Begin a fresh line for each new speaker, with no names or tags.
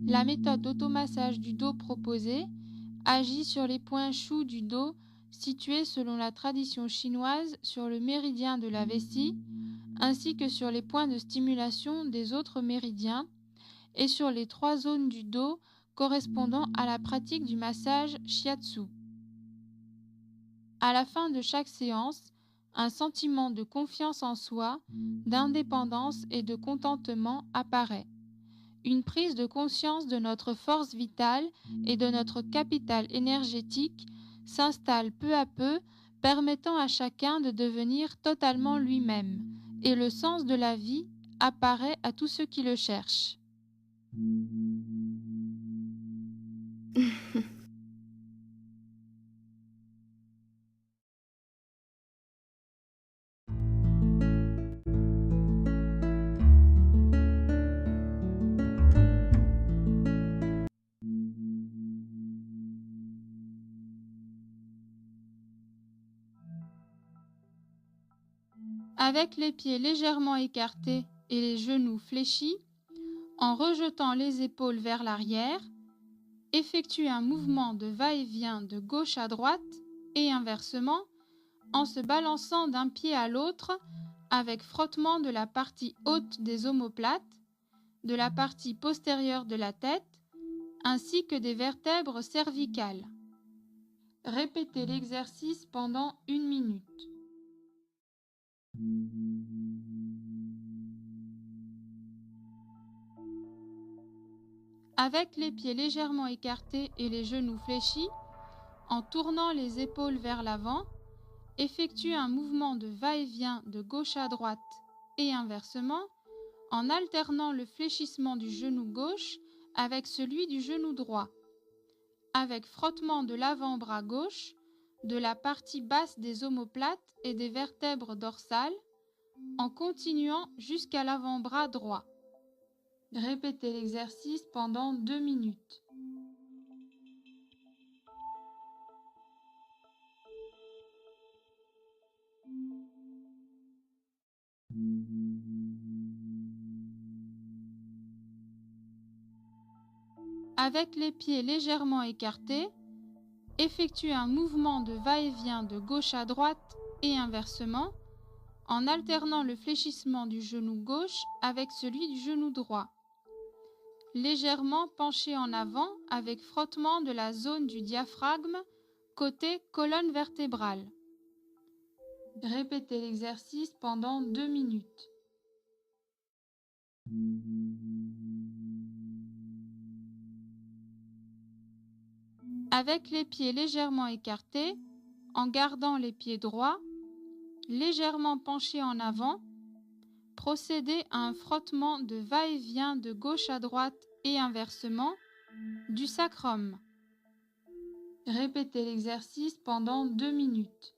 La méthode d'automassage du dos proposée agit sur les points choux du dos situés selon la tradition chinoise sur le méridien de la vessie, ainsi que sur les points de stimulation des autres méridiens et sur les 3 zones du dos correspondant à la pratique du massage shiatsu. À la fin de chaque séance, un sentiment de confiance en soi, d'indépendance et de contentement apparaît. Une prise de conscience de notre force vitale et de notre capital énergétique s'installe peu à peu, permettant à chacun de devenir totalement lui-même, et le sens de la vie apparaît à tous ceux qui le cherchent. Avec les pieds légèrement écartés et les genoux fléchis, en rejetant les épaules vers l'arrière, effectue un mouvement de va-et-vient de gauche à droite et inversement, en se balançant d'un pied à l'autre avec frottement de la partie haute des omoplates, de la partie postérieure de la tête, ainsi que des vertèbres cervicales. Répétez l'exercice pendant 1 minute. Avec les pieds légèrement écartés et les genoux fléchis, en tournant les épaules vers l'avant, effectue un mouvement de va-et-vient de gauche à droite et inversement, en alternant le fléchissement du genou gauche avec celui du genou droit, avec frottement de l'avant-bras gauche, de la partie basse des omoplates et des vertèbres dorsales, en continuant jusqu'à l'avant-bras droit. Répétez l'exercice pendant 2 minutes. Avec les pieds légèrement écartés, effectue un mouvement de va-et-vient de gauche à droite et inversement, en alternant le fléchissement du genou gauche avec celui du genou droit. Légèrement penché en avant avec frottement de la zone du diaphragme côté colonne vertébrale. Répétez l'exercice pendant 2 minutes. Avec les pieds légèrement écartés, en gardant les pieds droits, légèrement penchés en avant, procédez à un frottement de va-et-vient de gauche à droite et inversement du sacrum. Répétez l'exercice pendant 2 minutes.